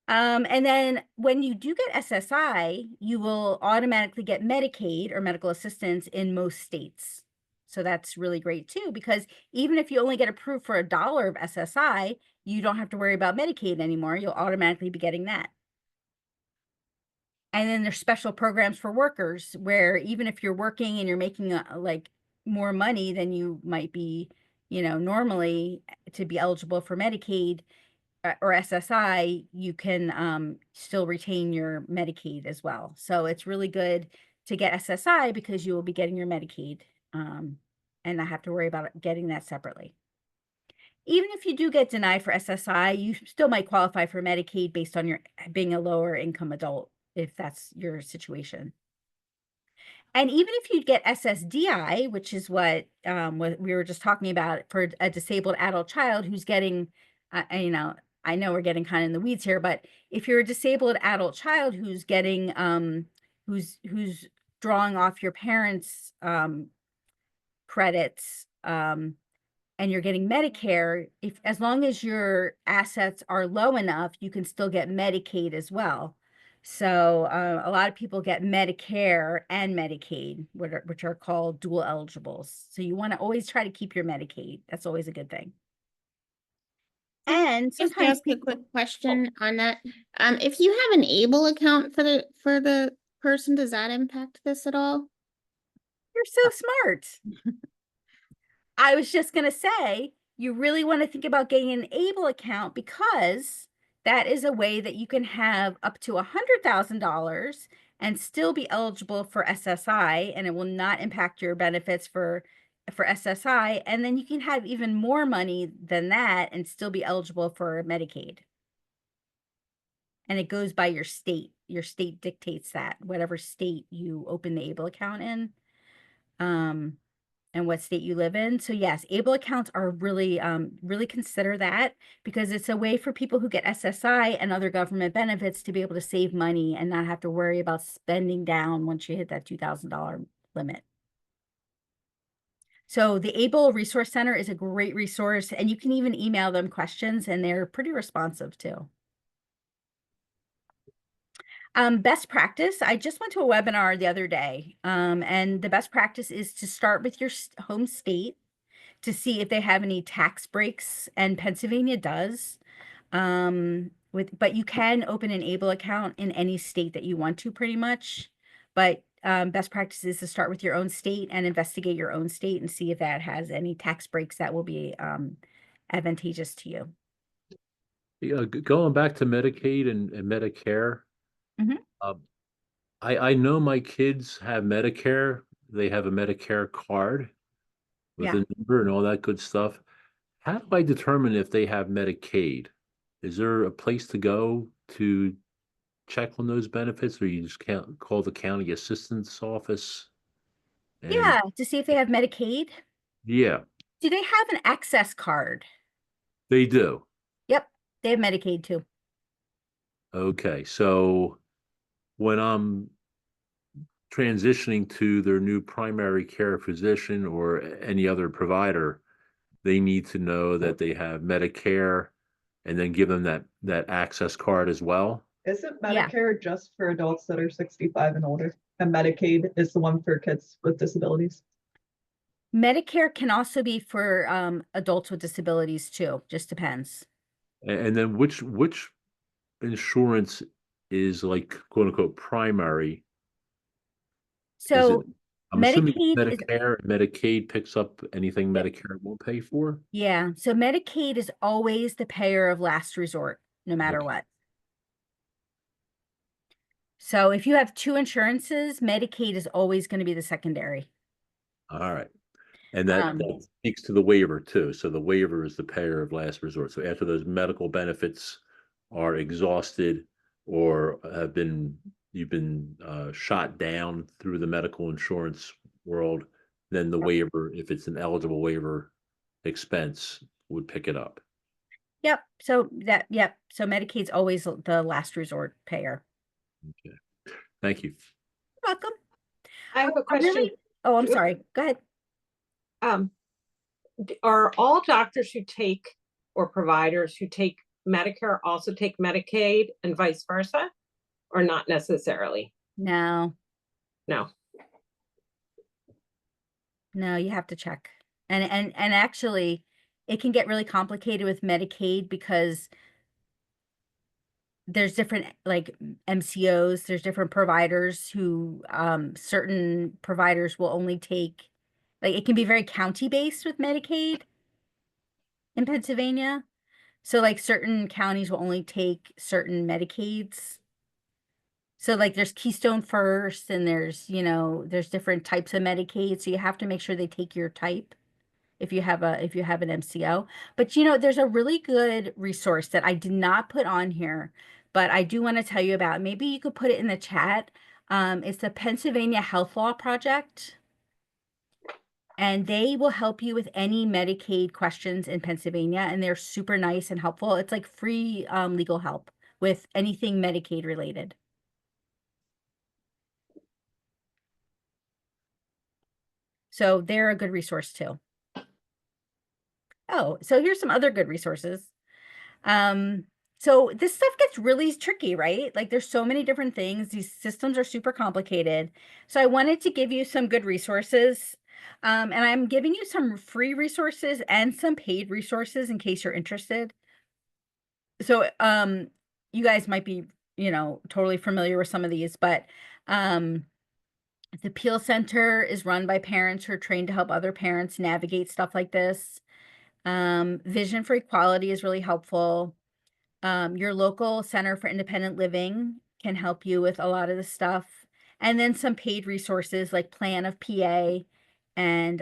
And then when you do get SSI, you will automatically get Medicaid or medical assistance in most states. So that's really great too, because even if you only get approved for $1 of SSI, you don't have to worry about Medicaid anymore. You'll automatically be getting that. And then there's special programs for workers where even if you're working and you're making like more money than you might be, normally to be eligible for Medicaid, or SSI, you can still retain your Medicaid as well. So it's really good to get SSI because you will be getting your Medicaid and not have to worry about getting that separately. Even if you do get denied for SSI, you still might qualify for Medicaid based on your being a lower income adult, if that's your situation. And even if you get SSDI, which is what we were just talking about for a disabled adult child who's getting, I know we're getting kind of in the weeds here, but if you're a disabled adult child who's getting, who's drawing off your parents' credits, and you're getting Medicare, as long as your assets are low enough, you can still get Medicaid as well. So a lot of people get Medicare and Medicaid, which are called dual eligibles. So you want to always try to keep your Medicaid. That's always a good thing. And Just sometimes ask a quick question on that. If you have an ABLE account for the person, does that impact this at all? you're so smart. I was just going to say, you really want to think about getting an ABLE account because that is a way that you can have up to $100,000 and still be eligible for SSI, and it will not impact your benefits for SSI. And then you can have even more money than that and still be eligible for Medicaid. And it goes by your state. Your state dictates that, whatever state you open the ABLE account in. And what state you live in. So yes, ABLE accounts are really, really consider that because it's a way for people who get SSI and other government benefits to be able to save money and not have to worry about spending down once you hit that $2,000 limit. So the ABLE Resource Center is a great resource, and you can even email them questions, and they're pretty responsive too. Best practice. I just went to a webinar the other day, and the best practice is to start with your home state to see if they have any tax breaks, and Pennsylvania does. But you can open an ABLE account in any state that you want to, pretty much. But best practice is to start with your own state and investigate your own state and see if that has any tax breaks that will be advantageous to you. Yeah, going back to Medicaid and Medicare, Mhm. um, I know my kids have Medicare. They have a Medicare card with Yeah. a number and all that good stuff. How do I determine if they have Medicaid? Is there a place to go to check on those benefits, or you just can't call the county assistance office? And Yeah, to see if they have Medicaid. yeah, Do they have an access card? they do. Yep, they have Medicaid too. Okay, so when I'm transitioning to their new primary care physician or any other provider, they need to know that they have Medicare and then give them that access card as well. Isn't Yeah. Medicare just for adults that are 65 and older? And Medicaid is the one for kids with disabilities? Medicare can also be for adults with disabilities too, just depends. And then which insurance is like quote unquote primary? Is it, So I'm assuming Medicaid is, Medicare and Medicaid picks up anything Medicare won't pay for? yeah, so Medicaid is always the payer of last resort, no matter Okay. what. So if you have two insurances, Medicaid is always going to be the secondary. All right. And that Um, speaks to the waiver too. So the waiver is the payer of last resort. So after those medical benefits are exhausted or you've been shot down through the medical insurance world, then the waiver, if it's an eligible waiver expense, would pick it up. Yep. Yep. So Medicaid's always the last resort payer. Okay. Thank you. You're welcome. I have a question. Oh, I'm sorry. Go ahead. Are all doctors who take or providers who take Medicare also take Medicaid and vice versa, or not necessarily? No, No. you have to check. And actually it can get really complicated with Medicaid because there's different like MCOs, there's different providers who certain providers will only take, like, it can be very county based with Medicaid in Pennsylvania. So like certain counties will only take certain Medicaids. So like there's Keystone First and there's different types of Medicaid. So you have to make sure they take your type if you have an MCO. But there's a really good resource that I did not put on here, but I do want to tell you about. Maybe you could put it in the chat. It's the Pennsylvania Health Law Project. And they will help you with any Medicaid questions in Pennsylvania, and they're super nice and helpful. It's like free legal help with anything Medicaid related. So they're a good resource too. Oh, so here's some other good resources. So this stuff gets really tricky, right? Like there's so many different things. These systems are super complicated. So I wanted to give you some good resources. And I'm giving you some free resources and some paid resources in case you're interested. So you guys might be, totally familiar with some of these, but the Appeal Center is run by parents who are trained to help other parents navigate stuff like this. Vision for Equality is really helpful. Your local Center for Independent Living can help you with a lot of the stuff. And then some paid resources like Plan of PA and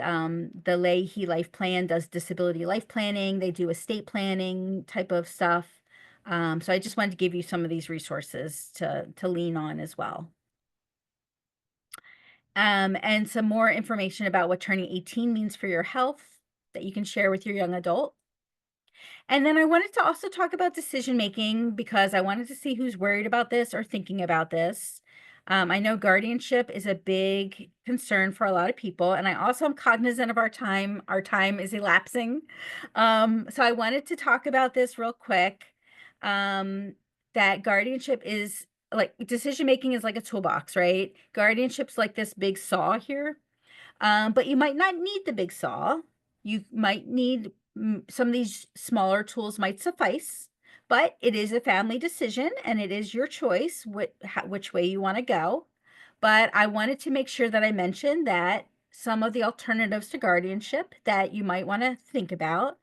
the Leahy Life Plan does disability life planning. They do estate planning type of stuff. So I just wanted to give you some of these resources to lean on as well. And some more information about what turning 18 means for your health that you can share with your young adult. And then I wanted to also talk about decision making because I wanted to see who's worried about this or thinking about this. I know guardianship is a big concern for a lot of people, and I also am cognizant of our time. Our time is elapsing. So I wanted to talk about this real quick. That guardianship is like decision making is like a toolbox, right? Guardianship's like this big saw here. But you might not need the big saw. You might need some of these smaller tools might suffice, but it is a family decision and it is your choice which way you want to go. But I wanted to make sure that I mentioned that some of the alternatives to guardianship that you might want to think about,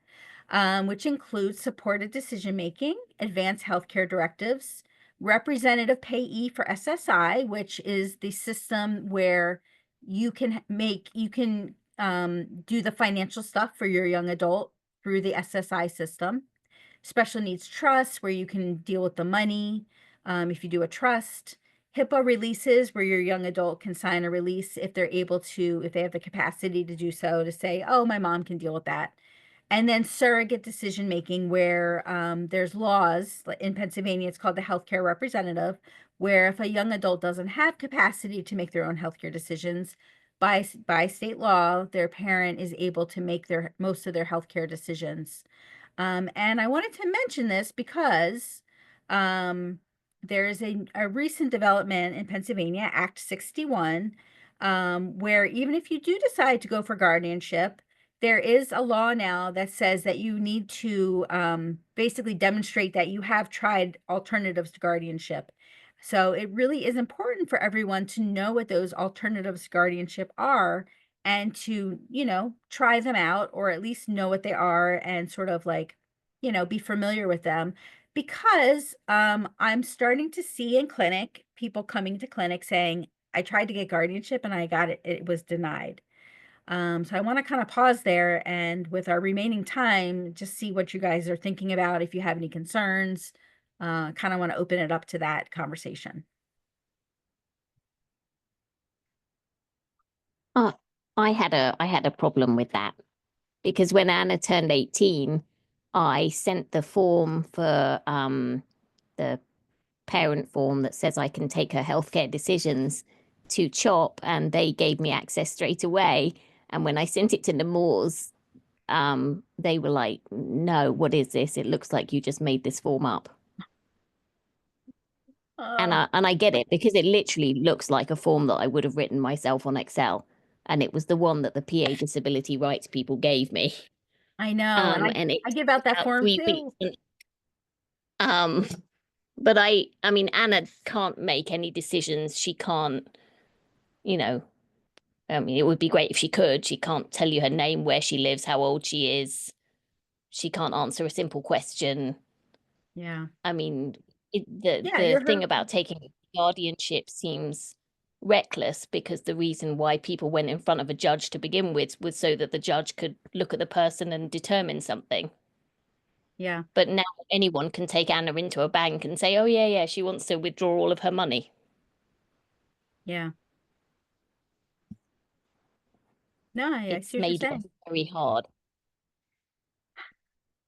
which includes supported decision making, advanced healthcare directives, representative payee for SSI, which is the system where you can do the financial stuff for your young adult through the SSI system. Special needs trust, where you can deal with the money if you do a trust. HIPAA releases, where your young adult can sign a release if they're able to, if they have the capacity to do so, to say, oh, my mom can deal with that. And then surrogate decision making, where there's laws in Pennsylvania, it's called the healthcare representative, where if a young adult doesn't have capacity to make their own healthcare decisions, by state law, their parent is able to make most of their healthcare decisions. And I wanted to mention this because there is a recent development in Pennsylvania, Act 61, where even if you do decide to go for guardianship, there is a law now that says that you need to basically demonstrate that you have tried alternatives to guardianship. So it really is important for everyone to know what those alternatives to guardianship are and to, try them out, or at least know what they are and sort of like, be familiar with them. Because I'm starting to see in clinic people coming to clinic saying, I tried to get guardianship and I got it, it was denied. So I want to kind of pause there and with our remaining time, just see what you guys are thinking about. If you have any concerns, kind of want to open it up to that conversation. I had a problem with that because when Anna turned 18, I sent the form for the parent form that says I can take her healthcare decisions to CHOP, and they gave me access straight away. And when I sent it to Nemours, they were like, no, what is this? It looks like you just made this form up. And I get it, because it literally looks like a form that I would have written myself on Excel. And it was the one that the PA disability rights people gave me. I know. And I give out that form too. But I mean, Anna can't make any decisions. She can't, I mean, it would be great if she could. She can't tell you her name, where she lives, how old she is. She can't answer a simple question. Yeah. I mean, the thing about taking guardianship seems reckless, because the reason why people went in front of a judge to begin with was so that the judge could look at the person and determine something. Yeah. But now anyone can take Anna into a bank and say, oh, yeah, she wants to withdraw all of her money. Yeah. No, I It's see what you're made saying. very hard.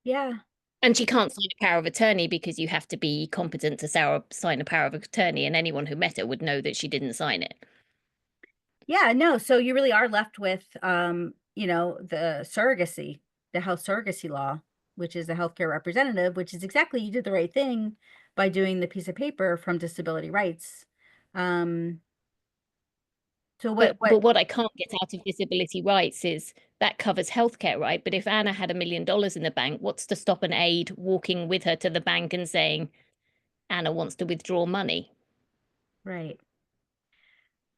Yeah. And she can't sign a power of attorney because you have to be competent to sign a power of attorney, and anyone who met her would know that she didn't sign it. Yeah, no. So you really are left with, the surrogacy, the health surrogacy law, which is a healthcare representative, which is exactly, you did the right thing by doing the piece of paper from disability rights. So but what I can't get out of disability rights is that covers healthcare, right? But if Anna had $1 million in the bank, what's to stop an aide walking with her to the bank and saying, Anna wants to withdraw money? Right.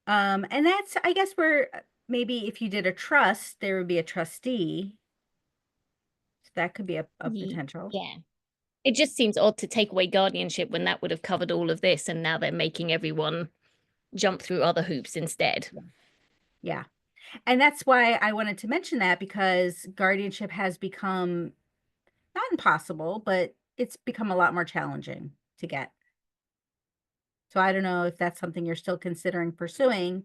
And that's, I guess, where maybe if you did a trust, there would be a trustee. So that could be a potential. Yeah. It just seems odd to take away guardianship when that would have covered all of this, and now they're making everyone jump through other hoops instead. Yeah. And that's why I wanted to mention that, because guardianship has become not impossible, but it's become a lot more challenging to get. So I don't know if that's something you're still considering pursuing,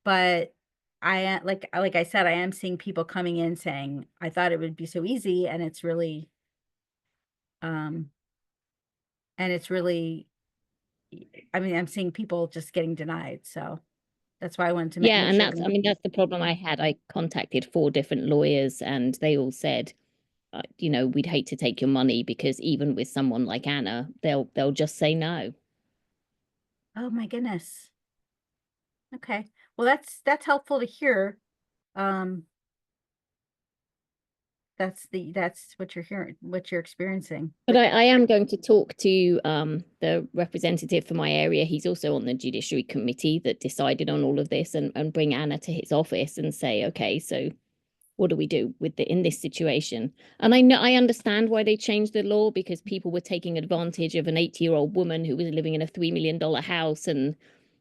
but like I said, I am seeing people coming in saying, I thought it would be so easy, and it's really I mean, I'm seeing people just getting denied. So that's why I wanted to make Yeah, and sure. that's the problem I had. I contacted 4 different lawyers, and they all said, we'd hate to take your money, because even with someone like Anna, they'll just say no. Oh my goodness. Okay. Well, that's helpful to hear. Um, that's what you're hearing, what you're experiencing. But I am going to talk to the representative for my area. He's also on the judiciary committee that decided on all of this, and bring Anna to his office and say, okay, so what do we do with in this situation? And I understand why they changed the law, because people were taking advantage of an 80-year-old woman who was living in a $3 million house and,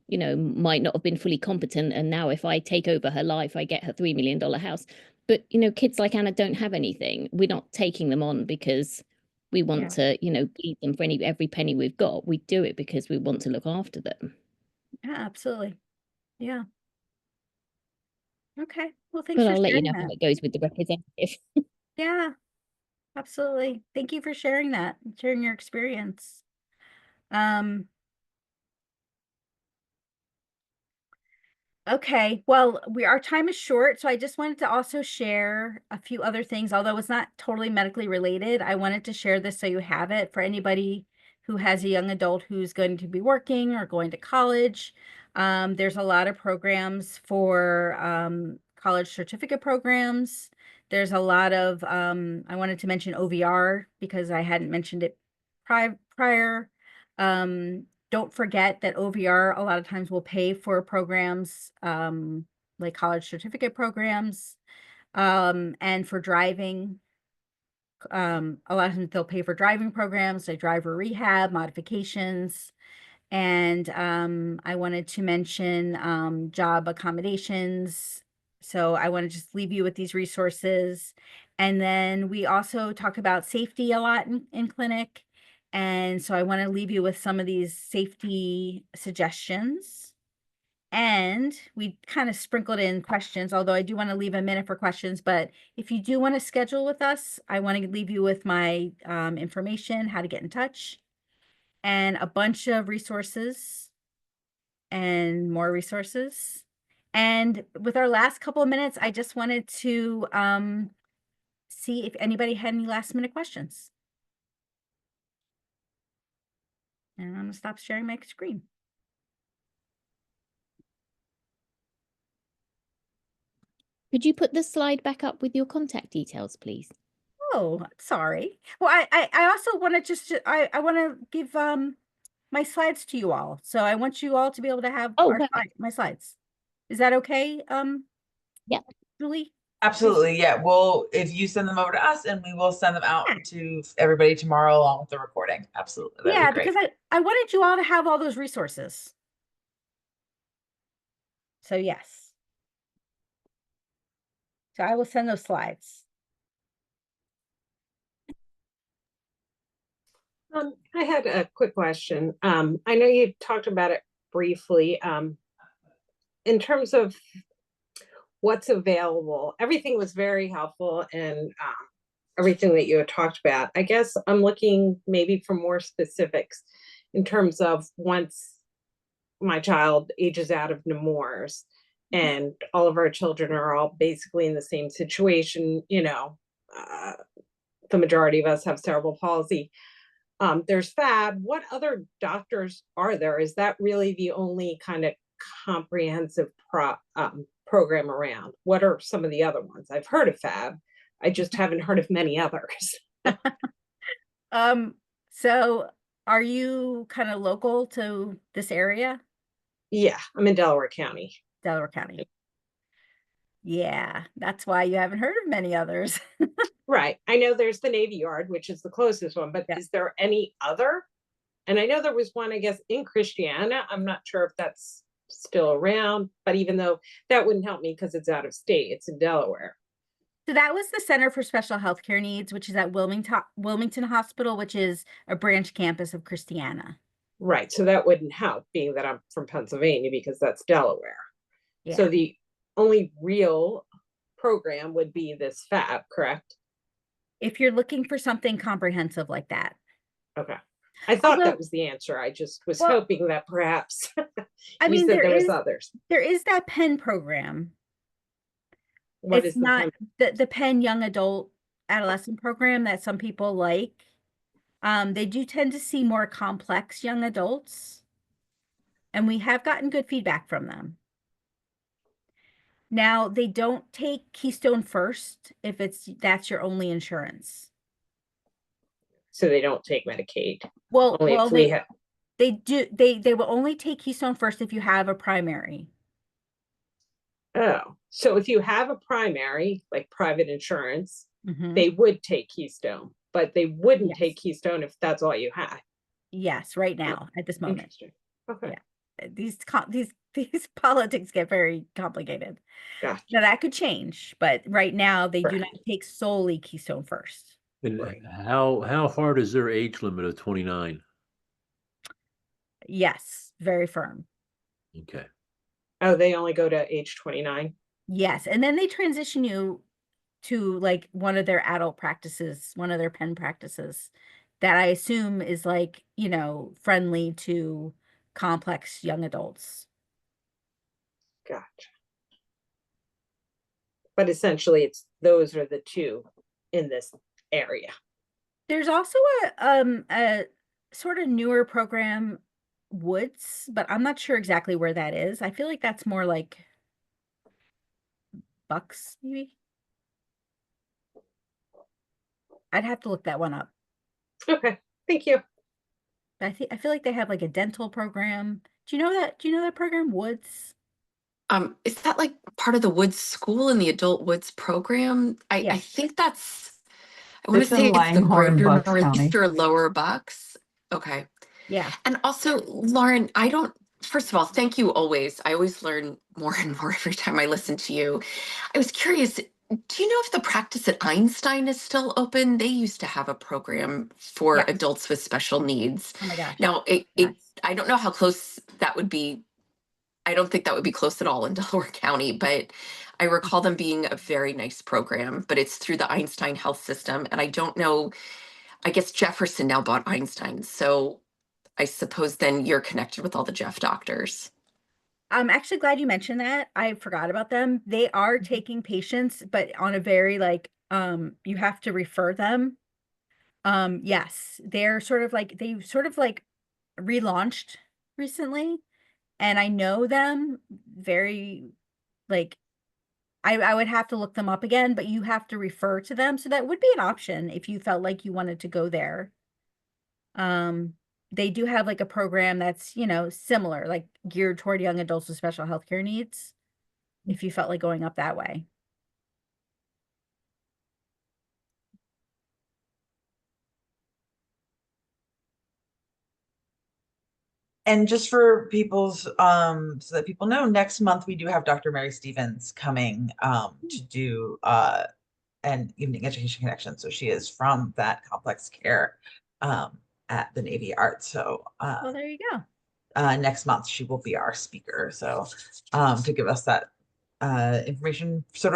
you know, might not have been fully competent. And now if I take over her life, I get her $3 million house. But, you know, kids like Anna don't have anything. We're not taking them on because we want to, you know, bleed them for every penny we've got. We do it because we want to look after them. Yeah, absolutely. Yeah. Okay. Well, thanks But for I'll let you know sharing how that. it goes with the representative. Yeah, absolutely. Thank you for sharing that, sharing your experience. Okay, well, our time is short, so I just wanted to also share a few other things, although it's not totally medically related. I wanted to share this so you have it for anybody who has a young adult who's going to be working or going to college. There's a lot of programs for college certificate programs. There's a lot of, I wanted to mention OVR because I hadn't mentioned it prior. Don't forget that OVR a lot of times will pay for programs like college certificate programs and for driving. A lot of times they'll pay for driving programs like driver rehab, modifications. And I wanted to mention job accommodations. So I want to just leave you with these resources. And then we also talk about safety a lot in clinic. And so I want to leave you with some of these safety suggestions. And we kind of sprinkled in questions, although I do want to leave a minute for questions. But if you do want to schedule with us, I want to leave you with my information, how to get in touch, and a bunch of resources and more resources. And with our last couple of minutes, I just wanted to see if anybody had any last minute questions. And I'm gonna stop sharing my screen. Could you put the slide back up with your contact details, please? Oh, sorry. Well, I also want to just I want to give my slides to you all. So I want you all to be able to have Oh, perfect. my slides. Is that okay? Yeah. Julie? Absolutely. Yeah. If you send them over to us, and we will send them out Yeah. to everybody tomorrow along with the recording. Absolutely. That'd Yeah, be great. because I wanted you all to have all those resources. So yes. So I will send those slides. I had a quick question. I know you talked about it briefly. In terms of what's available, everything was very helpful, and everything that you had talked about. I guess I'm looking maybe for more specifics in terms of once my child ages out of Nemours and all of our children are all basically in the same situation, you know, the majority of us have cerebral palsy. There's FAB. What other doctors are there? Is that really the only kind of comprehensive program around? What are some of the other ones? I've heard of FAB. I just haven't heard of many others. So are you kind of local to this area? Yeah, I'm in Delaware County. Delaware County. Yeah, that's why you haven't heard of many others. Right. I know there's the Navy Yard, which is the closest one, but is there any other? And I know there was one, I guess, in Christiana. I'm not sure if that's still around, but even though that wouldn't help me because it's out of state, it's in Delaware. So that was the Center for Special Healthcare Needs, which is at Wilmington Hospital, which is a branch campus of Christiana. Right. So that wouldn't help, being that I'm from Pennsylvania, because that's Delaware. Yeah. So the only real program would be this FAB, correct? If you're looking for something comprehensive like that. Okay. I thought that was the answer. I just was hoping that perhaps I mean, there was others. There is that PEN program. What it's is not the PEN young adult adolescent program that some people like. They do tend to see more complex young adults. and we have gotten good feedback from them. Now, they don't take Keystone First if that's your only insurance. So they don't take Medicaid. Well, Only if we have. they do. They will only take Keystone First if you have a primary. Oh, so if you have a primary, like private insurance, Mhm. they would take Keystone, but they wouldn't Yes. take Keystone if that's all you had. Yes, right now at this moment. Interesting. Okay. Yeah. These politics get very complicated. Gotcha. Now that could change, but right now they do Right. not take solely Keystone First. And Right. how hard is their age limit of 29? Yes, very firm. Okay. Oh, they only go to age 29. Yes, and then they transition you to like one of their adult practices, one of their pen practices that I assume is like, friendly to complex young adults. Gotcha. But essentially those are the two in this area. There's also a sort of newer program, Woods, but I'm not sure exactly where that is. I feel like that's more like Bucks, maybe. I'd have to look that one up. Okay, thank you. But I feel like they have like a dental program. Do you know that program, Woods? Is that like part of the Woods School and the Adult Woods program? I Yes. think that's, I want to It's in say it's the Langhorne, greater Bucks County. Northeast or Lower Bucks. Okay. Yeah. And also, Lauren, first of all, thank you always. I always learn more and more every time I listen to you. I was curious, do you know if the practice at Einstein is still open? They used to have a program for Yes. adults with special needs. Oh my gosh. Now, Yes. I don't know how close that would be. I don't think that would be close at all in Delaware County, but I recall them being a very nice program, but it's through the Einstein Health System. And I don't know, I guess Jefferson now bought Einstein. So I suppose then you're connected with all the Jeff doctors. I'm actually glad you mentioned that. I forgot about them. They are taking patients, but on a very you have to refer them. Yes, they've sort of like relaunched recently, and I know them very like I would have to look them up again, but you have to refer to them. So that would be an option if you felt like you wanted to go there. They do have like a program that's, similar, like geared toward young adults with special healthcare needs, if you felt like going up that way. And just for people's so that people know, next month we do have Dr. Mary Stevens coming to do an evening education connection. So she is from that complex care at the Navy Yard. So Well, there you go. next month she will be our speaker. So to give us that information so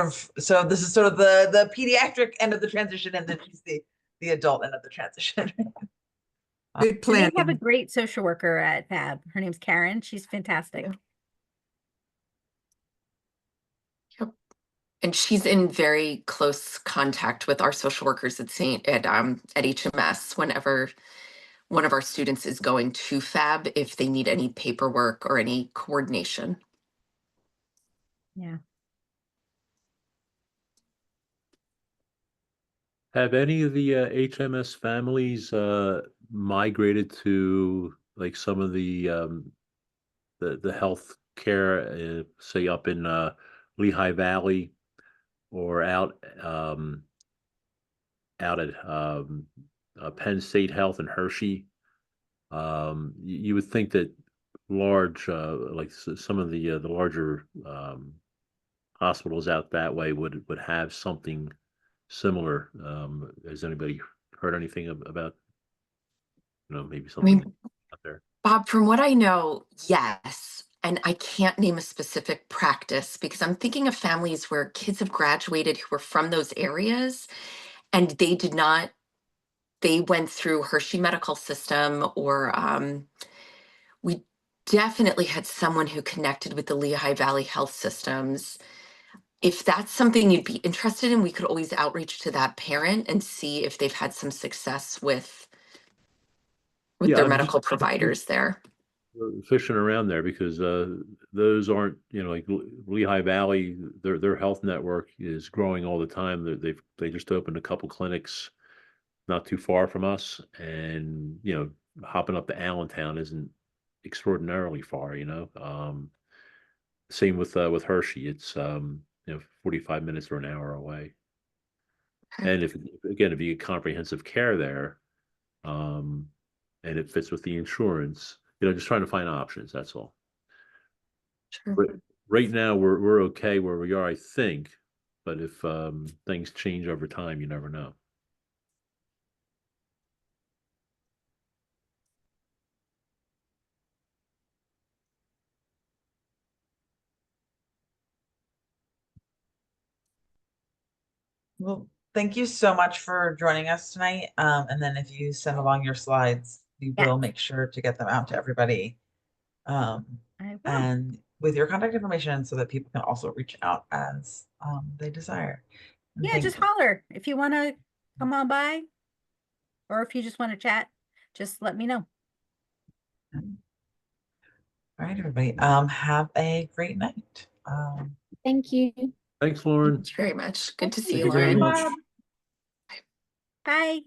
this is sort of the pediatric end of the transition, and then she's the adult end of the transition. Good And plan. they have a great social worker at Fab. Her name's Karen. She's fantastic. Yep. And she's in very close contact with our social workers at HMS whenever one of our students is going to Fab, if they need any paperwork or any coordination. Yeah. Have any of the HMS families migrated to like some of the health care, say up in Lehigh Valley or out at Penn State Health in Hershey? You would think that large, some of the larger hospitals out that way would have something similar. Has anybody heard anything about, maybe something out there? Bob, from what I know, yes. And I can't name a specific practice because I'm thinking of families where kids have graduated who were from those areas and they went through Hershey Medical System, or we definitely had someone who connected with the Lehigh Valley Health Systems. If that's something you'd be interested in, we could always outreach to that parent and see if they've had some success with Yeah, their I'm medical just providers there. fishing around there because those aren't, like Lehigh Valley, their health network is growing all the time. They just opened a couple clinics not too far from us, and hopping up to Allentown isn't extraordinarily far. Same with Hershey. It's 45 minutes or an hour away. And if you get comprehensive care there, and it fits with the insurance, just trying to find options. That's all. Sure. Right now, we're okay where we are, I think. But if things change over time, you never know. Well, thank you so much for joining us tonight. And then if you send along your slides, we Yeah. will make sure to get them out to everybody. I will. And with your contact information so that people can also reach out as they desire. And Yeah, just holler if you want to come on by, or if you just want to chat, just let me know. All right, everybody. Have a great night. Thank you. Thanks, Lauren. Thank you very much. Good to see Thank you, you very Lauren. much. Bye.